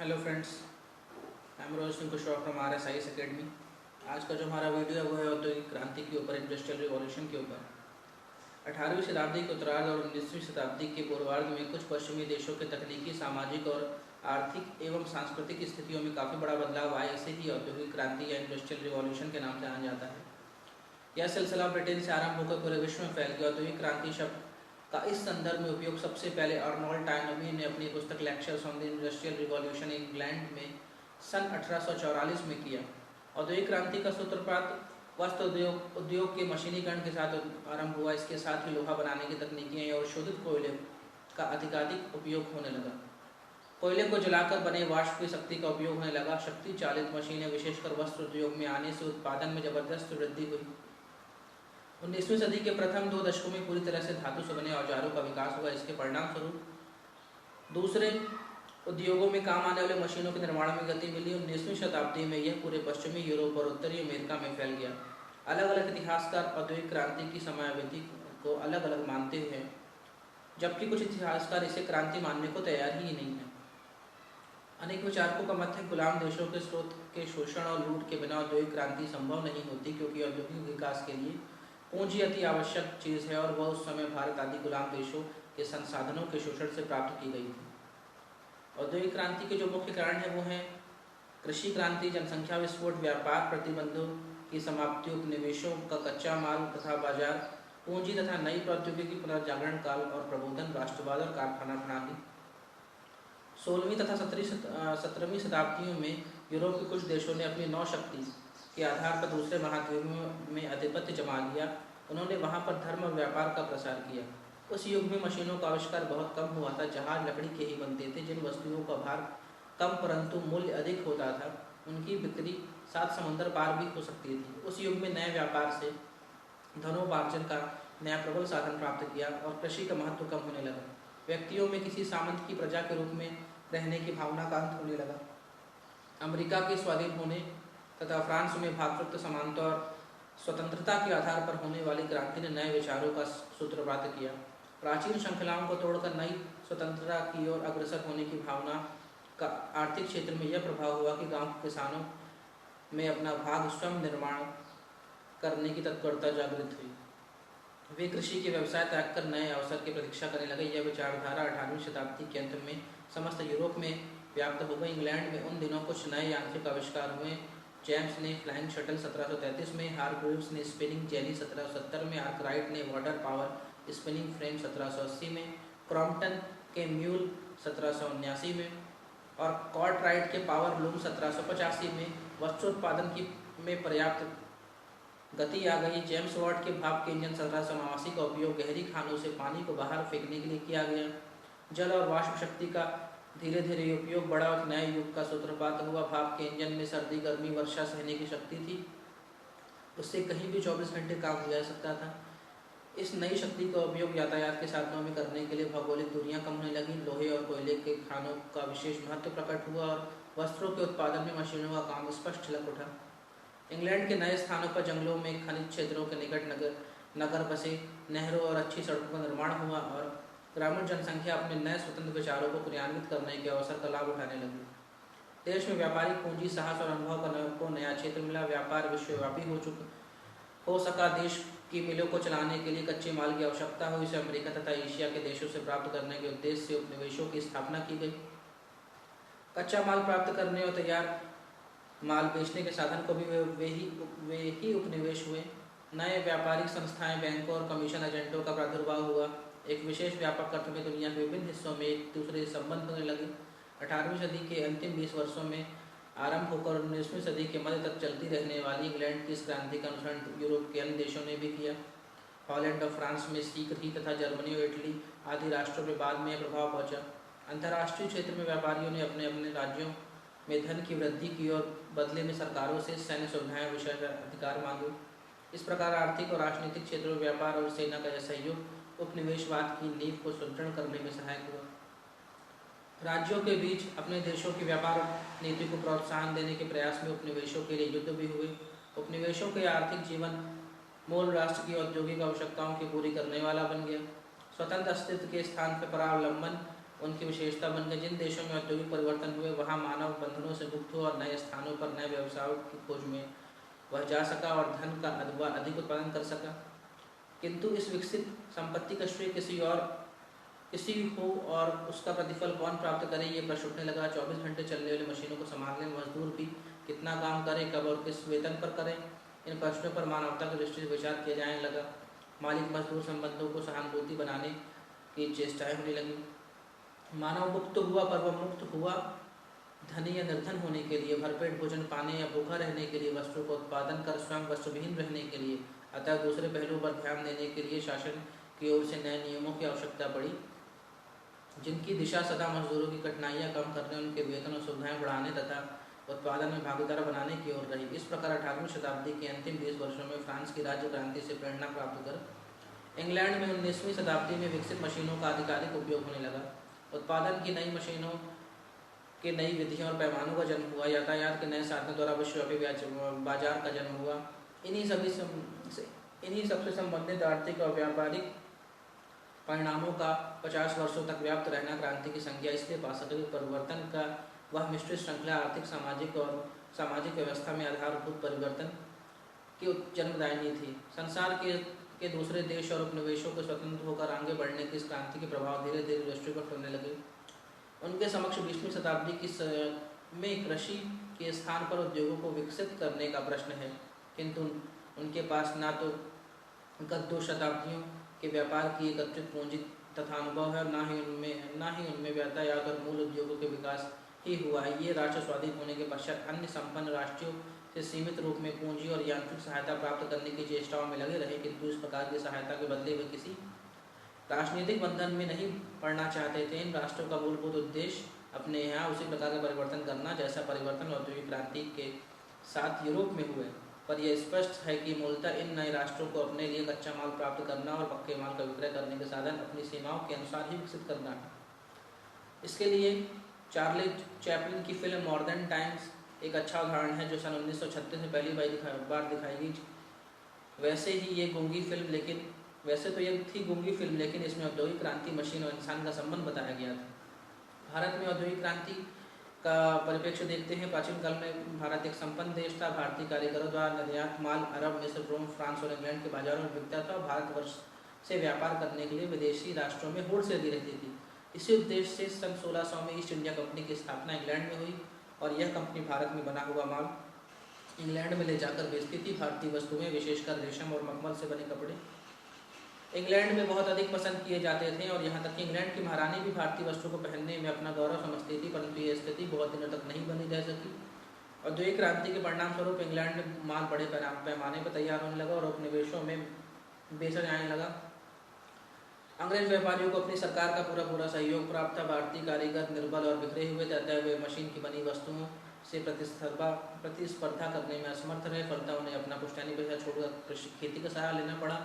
Hello friends, I am Rose Singh Kushwaha from RSIS academy. आज का जो हमारा वीडियो है वो है औद्योगिक क्रांति के ऊपर, इंडस्ट्रियल रिवॉल्यूशन के ऊपर। 18वीं शताब्दी के उत्तरार्ध और 19वीं शताब्दी के पूर्वार्ध में कुछ पश्चिमी देशों के तकनीकी, सामाजिक और आर्थिक एवं सांस्कृतिक स्थितियों में काफ़ी बड़ा बदलाव आया। इसे ही औद्योगिक क्रांति या इंडस्ट्रियल रिवॉल्यूशन के नाम से जाना जाता है। यह सिलसिला ब्रिटेन से आरंभ होकर पूरे विश्व में फैल गया। औद्योगिक क्रांति शब्द का इस संदर्भ में उपयोग सबसे पहले अर्नोल्ड टॉयनबी ने अपनी पुस्तक lectures on the industrial revolution England में सन 1844 में किया। औद्योगिक क्रांति का सूत्रपात वस्त्र उद्योग के मशीनीकरण के साथ आरंभ हुआ। इसके साथ ही लोहा बनाने की तकनीकें और शोधित कोयले का अधिकाधिक उपयोग होने लगा। कोयले को जलाकर बने वाष्प की शक्ति का उपयोग होने लगा। शक्ति चालित मशीनें विशेषकर वस्त्र उद्योग में आने से उत्पादन में जबरदस्त वृद्धि हुई। 19वीं सदी के प्रथम 2 दशकों में पूरी तरह से धातु से बने औजारों का विकास हुआ। इसके परिणाम स्वरूप दूसरे उद्योगों में काम आने वाले मशीनों के निर्माण में गति मिली। 19वीं शताब्दी में यह पूरे पश्चिमी यूरोप और उत्तरी अमेरिका में फैल गया। अलग अलग इतिहासकार औद्योगिक क्रांति की समयावधि को अलग अलग मानते हैं, जबकि कुछ इतिहासकार इसे क्रांति मानने को तैयार ही नहीं है। अनेक विचारकों का मत है गुलाम देशों के स्रोत के शोषण और लूट के बिना औद्योगिक क्रांति संभव नहीं होती, क्योंकि औद्योगिक विकास के लिए पूंजी अति आवश्यक चीज़ है और वह उस समय भारत आदि गुलाम देशों के संसाधनों के शोषण से प्राप्त की गई थी। औद्योगिक क्रांति के जो मुख्य कारण है वो हैं कृषि क्रांति, जनसंख्या विस्फोट, व्यापार प्रतिबंधों की समाप्ति, उपनिवेशों का कच्चा माल तथा बाजार पूंजी तथा नई प्रौद्योगिकी, पुनर्जागरण काल और प्रबोधन, राष्ट्रवाद और कारखाना प्रणाली। 16वीं तथा 17वीं शताब्दियों में यूरोप के कुछ देशों ने अपनी नौ शक्ति के आधार पर दूसरे महाद्वीप में आधिपत्य जमा लिया। उन्होंने वहां पर धर्म और व्यापार का प्रसार किया। उस युग में मशीनों का आविष्कार बहुत कम हुआ था। जहाज लकड़ी के ही बनते थे। जिन वस्तुओं का भार कम परंतु मूल्य अधिक होता था, उनकी बिक्री 7 समुद्र पार भी हो सकती थी। उस युग में नए व्यापार से धनोपार्जन का नया प्रबल साधन प्राप्त किया और कृषि का महत्व कम होने लगा। व्यक्तियों में किसी सामंत की प्रजा के रूप में रहने की भावना का अंत होने लगा। अमेरिका के स्वाधीन होने तथा फ्रांस में भातृत्व, समानता और स्वतंत्रता के आधार पर होने वाली क्रांति ने नए विचारों का सूत्रपात किया। प्राचीन श्रृंखलाओं को तोड़कर नई स्वतंत्रता की ओर अग्रसर होने की भावना का आर्थिक क्षेत्र में यह प्रभाव हुआ कि गांव के किसानों में अपना भाग स्वयं निर्माण करने की तत्परता जागृत हुई। वे कृषि के व्यवसाय त्याग कर नए अवसर की प्रतीक्षा करने लगे। यह विचारधारा 18वीं शताब्दी के अंत में समस्त यूरोप में व्याप्त हो गई। इंग्लैंड में उन दिनों कुछ नए यांत्रिक आविष्कार हुए। जेम्स ने फ्लाइंग शटल 1733 में, हारग्रीव्स ने स्पिनिंग जेनी 1770 में, आर्कराइट ने वाटर पावर स्पिनिंग फ्रेम 1780 में, क्रॉम्पटन के म्यूल 1779 में और कॉर्टराइट के पावर लूम 1785 में। वस्त्रोत्पादन में पर्याप्त गति आ गई। जेम्स वाट के भाप के इंजन 1789 का उपयोग गहरी खानों से पानी को बाहर फेंकने के लिए किया गया। जल और वाष्प शक्ति का धीरे धीरे उपयोग बढ़ा और नए युग का सूत्रपात हुआ। भाप के इंजन में सर्दी, गर्मी, वर्षा सहने की शक्ति थी। उससे कहीं भी 24 घंटे काम किया जा सकता था। इस नई शक्ति का उपयोग यातायात के साधनों में करने के लिए भौगोलिक दूरियां कम होने लगी। लोहे और कोयले के खानों का विशेष महत्व प्रकट हुआ और वस्त्रों के उत्पादन में मशीनों का काम स्पष्ट झलक उठा। इंग्लैंड के नए स्थानों पर जंगलों में, खनिज क्षेत्रों के निकट नगर बसे, नहरों और अच्छी सड़कों का निर्माण हुआ और ग्रामीण जनसंख्या अपने नए स्वतंत्र विचारों को क्रियान्वित करने के अवसर का लाभ उठाने लगी। देश में व्यापारिक पूंजी, साहस और अनुभव को नया क्षेत्र मिला। व्यापार विश्वव्यापी हो सका। देश की मिलों को चलाने के लिए कच्चे माल की आवश्यकता हुई। इसे अमेरिका तथा एशिया के देशों से प्राप्त करने के उद्देश्य से उपनिवेशों की स्थापना की गई। कच्चा माल प्राप्त करने और तैयार माल बेचने के साधन को भी वे ही उपनिवेश हुए। नए व्यापारिक संस्थाएं, बैंकों और कमीशन एजेंटों का प्रादुर्भाव हुआ। एक विशेष व्यापक अर्थ में दुनिया के विभिन्न हिस्सों में एक दूसरे से संबंध होने लगे। 18वीं सदी के अंतिम 20 वर्षों में आरंभ होकर 19वीं सदी के मध्य तक चलती रहने वाली इंग्लैंड की इस क्रांति का अनुसरण यूरोप के अन्य देशों ने भी किया। हॉलैंड और फ्रांस में शीघ्र ही तथा जर्मनी और इटली आदि राष्ट्रों में बाद में प्रभाव पहुंचा। अंतर्राष्ट्रीय क्षेत्र में व्यापारियों ने अपने अपने राज्यों में धन की वृद्धि की और बदले में सरकारों से सैन्य सुविधाएं, विशेष अधिकार मांगे। इस प्रकार आर्थिक और राजनीतिक क्षेत्रों में व्यापार और सेना का यह सहयोग उपनिवेशवाद की नींव को सुदृढ़ करने में सहायक हुआ। राज्यों के बीच अपने देशों की व्यापार नीति को प्रोत्साहन देने के प्रयास में उपनिवेशों के लिए युद्ध भी हुए। उपनिवेशों के आर्थिक जीवन मूल राष्ट्र की औद्योगिक आवश्यकताओं की पूरी करने वाला बन गया। स्वतंत्र अस्तित्व के स्थान पर परावलंबन उनकी विशेषता बन गए। जिन देशों में औद्योगिक परिवर्तन हुए वहाँ मानव बंधनों से मुक्त हुआ और नए स्थानों पर नए व्यवसायों की खोज में वह जा सका और धन का अधिक उत्पादन कर सका। किंतु इस विकसित संपत्ति का श्रेय किसी हो और उसका प्रतिफल कौन प्राप्त करे, ये प्रश्न उठने लगा। 24 घंटे चलने वाली मशीनों को संभालने में मजदूर भी कितना काम करें, कब और किस वेतन पर करें, इन प्रश्नों पर मानवता की दृष्टि से विचार किया जाने लगा। मालिक मजदूर संबंधों को सहानुभूति बनाने की चेष्टाएं होने लगी। मानव मुक्त हुआ पर वह मुक्त हुआ धनी या निर्धन होने के लिए, भरपेट भोजन पाने या भूखा रहने के लिए, वस्त्रों का उत्पादन कर स्वयं वस्त्रविहीन रहने के लिए। अतः दूसरे पहलू पर ध्यान देने के लिए शासन की ओर से नए नियमों की आवश्यकता पड़ी, जिनकी दिशा सदा मजदूरों की कठिनाइयाँ कम करने, उनके वेतन और सुविधाएं बढ़ाने तथा उत्पादन में भागीदार बनाने की ओर रही। इस प्रकार 18वीं शताब्दी के अंतिम 20 वर्षों में फ्रांस की राज्य क्रांति से प्रेरणा प्राप्त कर इंग्लैंड में 19वीं शताब्दी में विकसित मशीनों का आधिकारिक उपयोग होने लगा। उत्पादन की नई मशीनों के नई विधियों और पैमानों का जन्म हुआ। यातायात के नए साधनों द्वारा विश्वव्यापी बाजार का जन्म हुआ। इन्हीं सबसे संबंधित आर्थिक और व्यापारिक परिणामों का 50 वर्षों तक व्याप्त रहना क्रांति की संज्ञा इसलिए पा सके कि परिवर्तन का वह मिश्रित श्रृंखला आर्थिक, सामाजिक व्यवस्था में आधारभूत परिवर्तन की जन्मदायिनी थी। संसार के दूसरे देश और उपनिवेशों को स्वतंत्र होकर आगे बढ़ने की इस क्रांति के प्रभाव धीरे धीरे दृष्टिगत होने लगे। उनके समक्ष 20वीं शताब्दी में कृषि के स्थान पर उद्योगों को विकसित करने का प्रश्न है, किंतु उनके पास ना तो गत 2 शताब्दियों के व्यापार की एकत्रित पूंजी तथा अनुभव है, ना ही उनमें यातायात और मूल उद्योगों के विकास ही हुआ है। ये राष्ट्र स्वाधीन होने के पश्चात अन्य संपन्न राष्ट्रों से सीमित रूप में पूंजी और यांत्रिक सहायता प्राप्त करने की चेष्टाओं में लगे रहे, किंतु इस प्रकार की सहायता के बदले वे किसी राजनीतिक बंधन में नहीं पड़ना चाहते थे। इन राष्ट्रों का मूलभूत उद्देश्य अपने यहाँ उसी प्रकार का परिवर्तन करना जैसा परिवर्तन औद्योगिक क्रांति के साथ यूरोप में हुए। पर यह स्पष्ट है कि मूलतः इन नए राष्ट्रों को अपने लिए कच्चा माल प्राप्त करना और पक्के माल का विक्रय करने के साधन अपनी सीमाओं के अनुसार ही विकसित करना है। इसके लिए चार्ली चैपलिन की फिल्म मॉडर्न टाइम्स एक अच्छा उदाहरण है, जो सन 1936 में पहली बार दिखाई गई। वैसे तो यह थी गूंगी फिल्म, लेकिन इसमें औद्योगिक क्रांति, मशीन और इंसान का संबंध बताया गया था। भारत में औद्योगिक क्रांति का परिप्रेक्ष्य देखते हैं। प्राचीन काल में भारत एक संपन्न देश था। भारतीय कारीगरों द्वारा निर्यात माल अरब, मिस्र, रोम, फ्रांस और इंग्लैंड के बाजारों में बिकता था। भारतवर्ष से व्यापार करने के लिए विदेशी राष्ट्रों में होड़ से लगी रहती थी। इसी उद्देश्य से सन 1600 में ईस्ट इंडिया कंपनी की स्थापना इंग्लैंड में हुई और यह कंपनी भारत में बना हुआ माल इंग्लैंड में ले जाकर बेचती थी। भारतीय वस्तुएं, विशेषकर रेशम और मखमल से बने कपड़े, इंग्लैंड में बहुत अधिक पसंद किए जाते थे और यहाँ तक कि इंग्लैंड की महारानी भी भारतीय वस्त्रों को पहनने में अपना गौरव समझती थी, परंतु ये स्थिति बहुत दिनों तक नहीं बनी रह सकी। औद्योगिक क्रांति के परिणाम स्वरूप इंग्लैंड में माल बड़े पैमाने पर तैयार होने लगा और उपनिवेशों में बेचा जाने लगा। अंग्रेज व्यापारियों को अपनी सरकार का पूरा सहयोग प्राप्त था। भारतीय कारीगर निर्बल और बिखरे हुए थे, अतः वे मशीन की बनी वस्तुओं से प्रतिस्पर्धा करने में असमर्थ रहे। फलतः उन्हें अपना पुश्तैनी पेशा छोड़कर खेती का सहारा लेना पड़ा।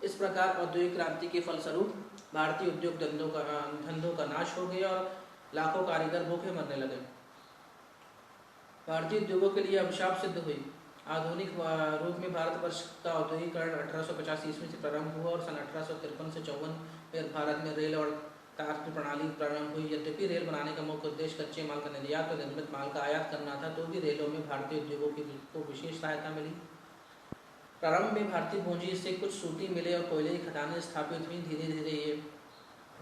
इस प्रकार औद्योगिक क्रांति के फलस्वरूप भारतीय उद्योग धंधों का नाश हो गया और लाखों कारीगर भूखे मरने लगे। भारतीय उद्योगों के लिए अभिशाप सिद्ध हुई। आधुनिक रूप में भारतवर्ष का औद्योगिकरण 1885 ईस्वी से प्रारंभ हुआ और सन 1853 से 54 में भारत में रेल और तार की प्रणाली प्रारंभ हुई। यद्यपि रेल बनाने का मुख्य उद्देश्य कच्चे माल का निर्यात और निर्मित माल का आयात करना था, तो भी रेलों में भारतीय उद्योगों को विशेष सहायता मिली। प्रारंभ में भारतीय पूंजी से कुछ सूती मिले और कोयले की खदानें स्थापित हुई। धीरे धीरे ये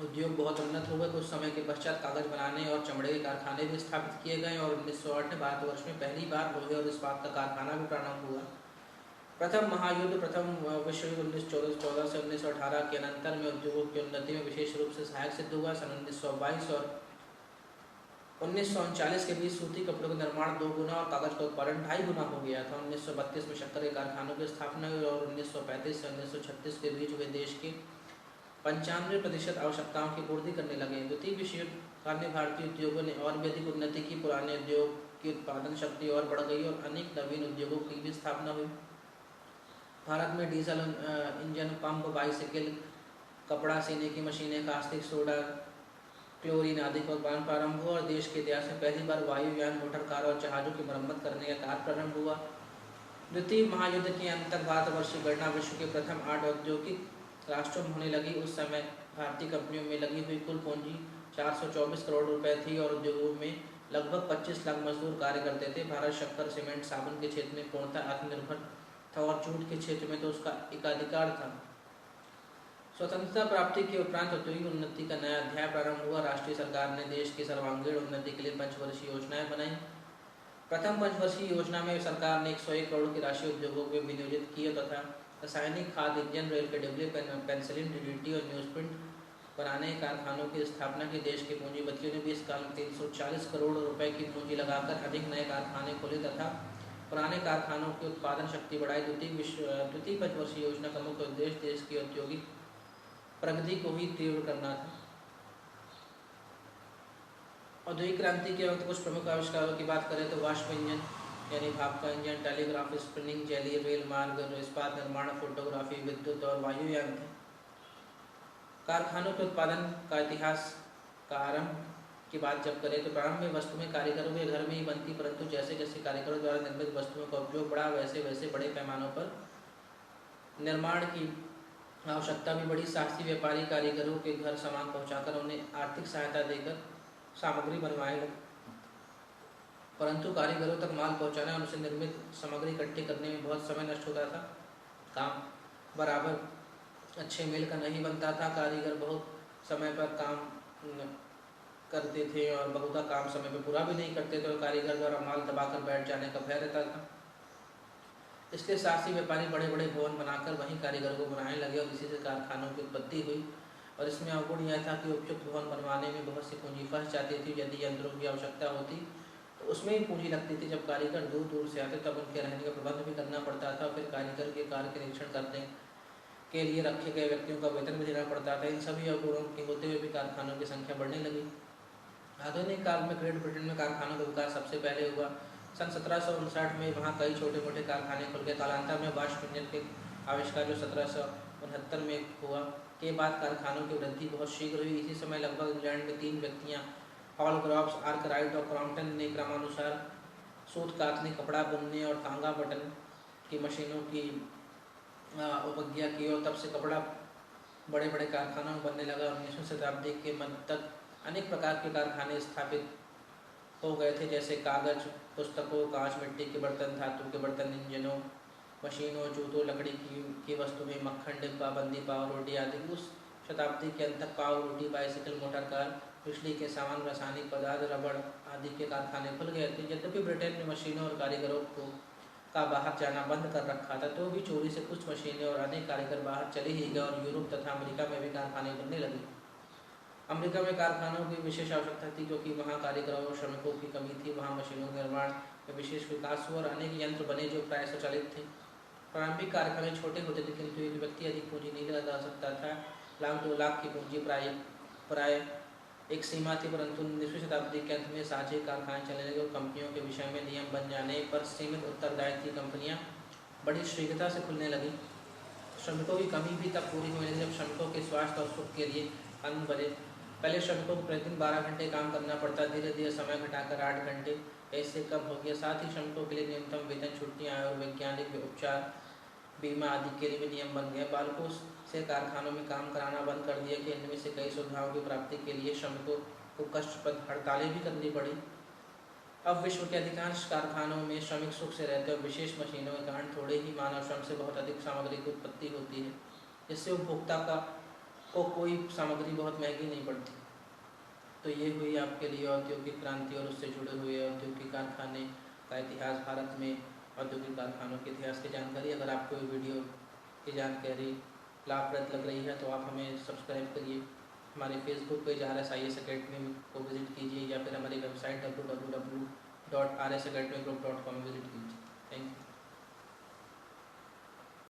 उद्योग बहुत उन्नत हो गए। कुछ समय के पश्चात कागज बनाने और चमड़े के कारखाने भी स्थापित किए गए और 1908 में भारतवर्ष में पहली बार लोहे और इस्पात का कारखाना भी प्रारंभ हुआ। प्रथम महायुद्ध, प्रथम विश्व युद्ध 1914 से 1918 के अनंतर में उद्योगों की उन्नति में विशेष रूप से सहायक सिद्ध हुआ। सन 1922 और 1939 के बीच सूती कपड़ों का निर्माण 2 गुना और कागज का उत्पादन 2.5 गुना हो गया था। 1932 में शक्कर के कारखानों की स्थापना हुई और 1935 से 1936 के बीच वे देश के 95% आवश्यकताओं की पूर्ति करने लगे। द्वितीय विश्व युद्ध काल में भारतीय उद्योगों ने और भी अधिक उन्नति की। पुराने उद्योग की उत्पादन शक्ति और बढ़ गई और अनेक नवीन उद्योगों की भी स्थापना हुई। भारत में डीजल इंजन, पंप, बाईसाइकिल, कपड़ा सीने की मशीनें, कास्टिक सोडा, क्लोरीन आदि का उत्पादन प्रारंभ हुआ और देश के इतिहास में पहली बार वायुयान, मोटर कार और जहाज़ों की मरम्मत करने का कार्य प्रारंभ हुआ। द्वितीय महायुद्ध के अंत तक भारतवर्ष की गणना विश्व के प्रथम 8 औद्योगिक राष्ट्रों में होने लगी। उस समय भारतीय कंपनियों में लगी हुई कुल पूंजी 424 करोड़ रुपए थी और उद्योगों में लगभग 25 लाख मजदूर कार्य करते थे। भारत शक्कर, सीमेंट, साबुन के क्षेत्र में पूर्णतः आत्मनिर्भर था और जूट के क्षेत्र में तो उसका एकाधिकार था। स्वतंत्रता प्राप्ति के उपरांत औद्योगिक उन्नति का नया अध्याय प्रारंभ हुआ। राष्ट्रीय सरकार ने देश की सर्वांगीण उन्नति के लिए पंचवर्षीय योजनाएं बनाई। प्रथम पंचवर्षीय योजना में सरकार ने 101 करोड़ की राशि उद्योगों में विनियोजित की तथा रासायनिक खाद, इंजन, रेल के डिब्बे, पेंसिलिन, डीडीटी और न्यूज़प्रिंट बनाने कारखानों की स्थापना की। देश के पूंजीपतियों ने भी इस काल में 340 करोड़ रुपए की पूंजी लगाकर अधिक नए कारखाने खोले तथा पुराने कारखानों की उत्पादन शक्ति बढ़ाई। द्वितीय पंचवर्षीय योजना का मुख्य उद्देश्य देश की औद्योगिक प्रगति को ही तीव्र करना था। औद्योगिक क्रांति के वक्त कुछ प्रमुख आविष्कारों की बात करें तो वाष्प इंजन यानी भाप का engine, telegraph, spinning jelly, rail मार्ग, इस्पात निर्माण, फोटोग्राफी, विद्युत और वायुयान थे। कारखानों के उत्पादन का इतिहास का आरंभ की बात जब करें तो प्रारंभ में वस्तुएं कारीगरों के घर में ही बनती, परंतु जैसे जैसे कारीगरों द्वारा निर्मित वस्तुओं का उपयोग बढ़ा वैसे वैसे बड़े पैमानों पर निर्माण की आवश्यकता भी बढ़ी। साहसी व्यापारी कारीगरों के घर सामान पहुंचाकर उन्हें आर्थिक सहायता देकर सामग्री बनवाने लगे, परंतु कारीगरों तक माल पहुंचाने और उनसे निर्मित सामग्री इकट्ठी करने में बहुत समय नष्ट होता था। काम बराबर अच्छे मेल का नहीं बनता था। कारीगर बहुत समय पर काम करते थे और बहुधा काम समय पर पूरा भी नहीं करते थे और कारीगर द्वारा माल दबाकर बैठ जाने का भय रहता था। इसलिए साहसी व्यापारी बड़े बड़े भवन बनाकर वहीं कारीगरों को बनाने लगे और इसी से कारखानों की उत्पत्ति हुई। और इसमें अवगुण यह था कि उपयुक्त भवन बनवाने में बहुत सी पूंजी फंस जाती थी। यदि यंत्रों की आवश्यकता होती तो उसमें ही पूंजी लगती थी। जब कारीगर दूर दूर से आते तब उनके रहने का प्रबंध भी करना पड़ता था। फिर कारीगर के कार्य के निरीक्षण करने के लिए रखे गए व्यक्तियों का वेतन भी देना पड़ता था। इन सभी अवगुणों के होते हुए भी कारखानों की संख्या बढ़ने लगी। आधुनिक काल में ग्रेट ब्रिटेन में कारखानों का विकास सबसे पहले हुआ। सन 1759 में वहाँ कई छोटे मोटे कारखाने खुल गए। कालांतर में वाष्प इंजन के आविष्कार जो 1769 में हुआ के बाद कारखानों की वृद्धि बहुत शीघ्र हुई। इसी समय लगभग इंग्लैंड में 3 व्यक्तियाँ हॉल ग्रॉव्स, आर्कराइट और क्रॉम्पटन ने क्रमानुसार सूत कातने, कपड़ा बुनने और टांगा बटन की मशीनों की अवज्ञा की और तब से कपड़ा बड़े बड़े कारखानों में बनने लगा। 19वीं शताब्दी के मध्य तक अनेक प्रकार के कारखाने स्थापित हो गए थे, जैसे कागज, पुस्तकों, कांच, मिट्टी के बर्तन, धातु के बर्तन, इंजनों, मशीनों, जूतों, लकड़ी की वस्तुएं, मक्खन, डिब्बा, बंदी, पाव, रोटी आदि। उस शताब्दी के अंत तक पाव, रोटी, बाइसिकल, मोटर कार, बिजली के सामान, रासायनिक पदार्थ, रबड़ आदि के कारखाने खुल गए थे। यद्यपि ब्रिटेन में मशीनों और कारीगरों का बाहर जाना बंद कर रखा था, तो भी चोरी से कुछ मशीनें और अनेक कारीगर बाहर चले ही गए और यूरोप तथा अमेरिका में भी कारखाने बनने लगे। अमेरिका में कारखानों की विशेष आवश्यकता थी क्योंकि वहाँ कारीगरों और श्रमिकों की कमी थी। वहाँ मशीनों के निर्माण में विशेष विकास हुआ और अनेक यंत्र बने जो प्राय स्वचालित थे। प्रारंभिक कारखाने छोटे होते थे किंतु एक व्यक्ति अधिक पूंजी नहीं लगा सकता था। 1-2 लाख की पूंजी प्राय एक सीमा थी, परंतु 19वीं शताब्दी के अंत में साझे कारखाने चलने लगे और कंपनियों के विषय में नियम बन जाने पर सीमित उत्तरदायित्व कंपनियां बड़ी शीघ्रता से खुलने लगी। श्रमिकों की कमी भी तब पूरी होने लगी जब श्रमिकों के स्वास्थ्य और सुख के लिए कानून बने। पहले श्रमिकों को प्रतिदिन 12 घंटे काम करना पड़ता, धीरे धीरे समय घटाकर 8 घंटे ऐसे कम हो गया। साथ ही श्रमिकों के लिए न्यूनतम वेतन, छुट्टियां और वैज्ञानिक उपचार, बीमा आदि के लिए भी नियम बन गए। बालकों से कारखानों में काम कराना बंद कर दिया कि इनमें से कई सुविधाओं की प्राप्ति के लिए श्रमिकों को कष्टप्रद हड़तालें भी करनी पड़ी। अब विश्व के अधिकांश कारखानों में श्रमिक सुख से रहते हैं और विशेष मशीनों के कारण थोड़े ही मानव श्रम से बहुत अधिक सामग्री की उत्पत्ति होती है, जिससे उपभोक्ता को कोई सामग्री बहुत महंगी नहीं पड़ती। तो ये हुई आपके लिए औद्योगिक क्रांति और उससे जुड़े हुए औद्योगिक कारखाने का इतिहास। भारत में औद्योगिक कारखानों के इतिहास की जानकारी। अगर आपको ये वीडियो की जानकारी लाभप्रद लग रही है तो आप हमें सब्सक्राइब करिए। हमारे फेसबुक पेज RSIS Academy को विजिट कीजिए या फिर हमारी वेबसाइट www.rsacademygroup.com विजिट कीजिए। Thank you.